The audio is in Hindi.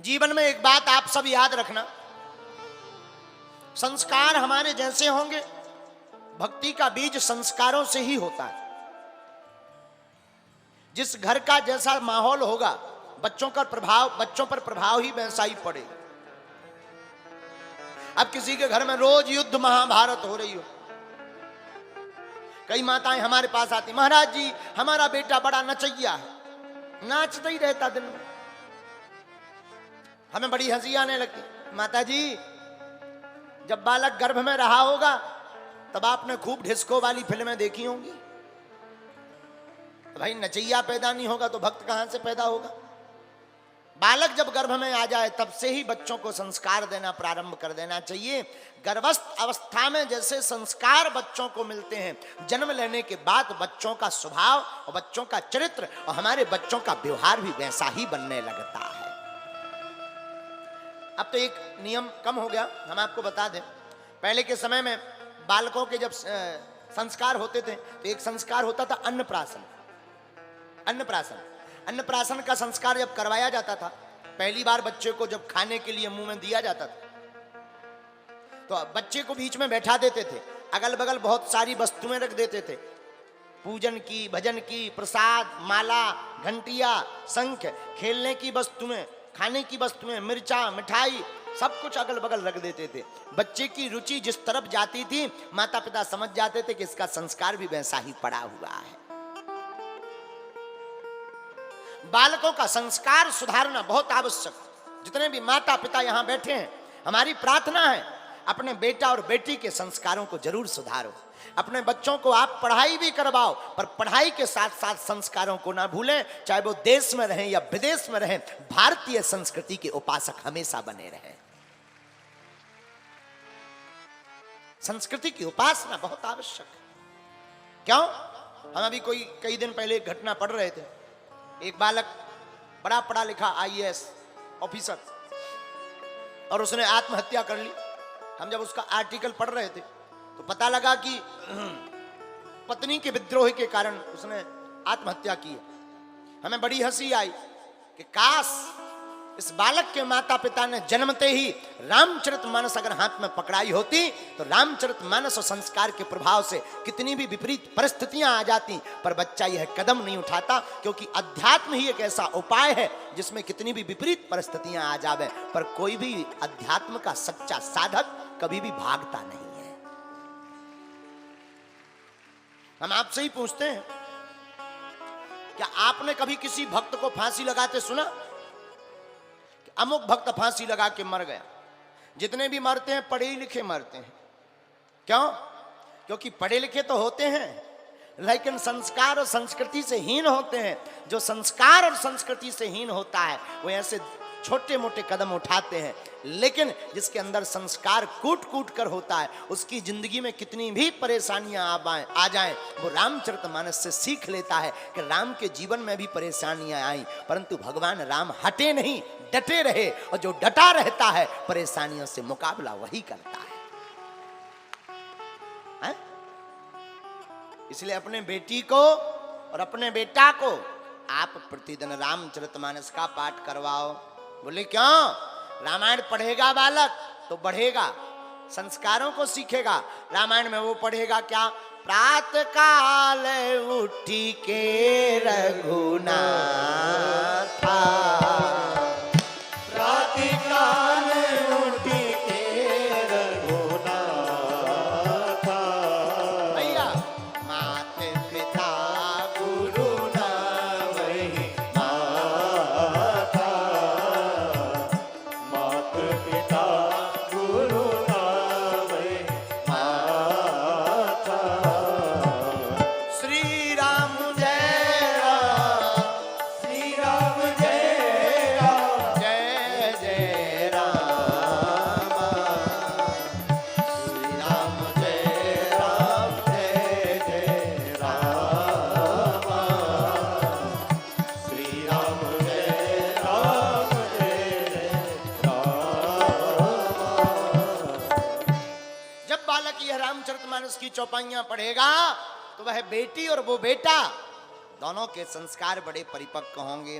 जीवन में एक बात आप सब याद रखना, संस्कार हमारे जैसे होंगे, भक्ति का बीज संस्कारों से ही होता है। जिस घर का जैसा माहौल होगा, बच्चों पर प्रभाव ही वैसा ही पड़ेगा। अब किसी के घर में रोज युद्ध महाभारत हो रही हो, कई माताएं हमारे पास आती, महाराज जी हमारा बेटा बड़ा नचैया है, नाचता ही रहता दिन में। हमें बड़ी हंसी आने लगती, माता जी जब बालक गर्भ में रहा होगा तब आपने खूब डिस्को वाली फिल्में देखी होंगी। भाई नचैया पैदा नहीं होगा तो भक्त कहां से पैदा होगा। बालक जब गर्भ में आ जाए तब से ही बच्चों को संस्कार देना प्रारंभ कर देना चाहिए। गर्भस्थ अवस्था में जैसे संस्कार बच्चों को मिलते हैं, जन्म लेने के बाद बच्चों का स्वभाव और बच्चों का चरित्र और हमारे बच्चों का व्यवहार भी वैसा ही बनने लगता है। अब तो एक नियम कम हो गया, हम आपको बता दें। पहले के समय में बालकों के जब संस्कार होते थे तो एक संस्कार होता था अन्नप्राशन। अन्नप्राशन का संस्कार जब करवाया जाता था, पहली बार बच्चे को जब खाने के लिए मुंह में दिया जाता था तो बच्चे को बीच में बैठा देते थे, अगल बगल बहुत सारी वस्तुएं रख देते थे, पूजन की, भजन की, प्रसाद, माला, घंटिया, शंख, खेलने की वस्तुएं, खाने की वस्तुएं, मिर्चा, मिठाई, सब कुछ अगल बगल रख देते थे। बच्चे की रुचि जिस तरफ जाती थी माता पिता समझ जाते थे कि इसका संस्कार भी वैसा ही पड़ा हुआ है। बालकों का संस्कार सुधारना बहुत आवश्यक। जितने भी माता पिता यहां बैठे हैं, हमारी प्रार्थना है अपने बेटा और बेटी के संस्कारों को जरूर सुधारो। अपने बच्चों को आप पढ़ाई भी करवाओ, पर पढ़ाई के साथ साथ संस्कारों को ना भूलें। चाहे वो देश में रहें या विदेश में रहें, भारतीय संस्कृति के उपासक हमेशा बने रहें। संस्कृति की उपासना बहुत आवश्यक है। क्यों? हम अभी कई दिन पहले एक घटना पढ़ रहे थे। एक बालक बड़ा पढ़ा लिखा IAS ऑफिसर, और उसने आत्महत्या कर ली। हम जब उसका आर्टिकल पढ़ रहे थे तो पता लगा कि पत्नी के विद्रोह के कारण उसने आत्महत्या की। हमें बड़ी हंसी आई कि काश इस बालक के माता पिता ने जन्मते ही रामचरितमानस अगर हाथ में पकड़ाई होती तो रामचरितमानस और संस्कार के प्रभाव से कितनी भी विपरीत परिस्थितियां आ जाती, पर बच्चा यह कदम नहीं उठाता, क्योंकि अध्यात्म ही एक ऐसा उपाय है जिसमें कितनी भी विपरीत परिस्थितियां आ जावे पर कोई भी अध्यात्म का सच्चा साधक कभी भी भागता नहीं है। हम आपसे ही पूछते हैं, क्या आपने कभी किसी भक्त को फांसी लगाते सुना? अमुक भक्त फांसी लगा के मर गया। जितने भी मरते हैं पढ़े लिखे मरते हैं। क्यों? क्योंकि पढ़े लिखे तो होते हैं लेकिन संस्कार और संस्कृति से हीन होते हैं। जो संस्कार और संस्कृति से हीन होता है वो ऐसे छोटे मोटे कदम उठाते हैं, लेकिन जिसके अंदर संस्कार कूट कूट कर होता है उसकी जिंदगी में कितनी भी परेशानियां आ जाएं, वो रामचरितमानस से सीख लेता है कि राम के जीवन में भी परेशानियां आई परंतु भगवान राम हटे नहीं, डटे रहे, और जो डटा रहता है परेशानियों से मुकाबला वही करता है? इसलिए अपने बेटी को और अपने बेटा को आप प्रतिदिन रामचरितमानस का पाठ करवाओ। बोले क्यों? रामायण पढ़ेगा बालक तो बढ़ेगा, संस्कारों को सीखेगा। रामायण में वो पढ़ेगा क्या? प्रातः काल उठी के रघुनाथा, प्रातः काल उठी के रघुनाथा, भैया मात पिता गुरु न वही माता, मात पिता गुरु न वही माता। श्री राम जय राम, श्री राम जय राम, जय जय राम, श्री राम जय राम, जय जय राम, श्री राम जय राम, जय जय राम। जब बालक यह रामचरितमानस की चौपाइयां पढ़ेगा तो वह बेटी और वो बेटा दोनों के संस्कार बड़े परिपक्व होंगे।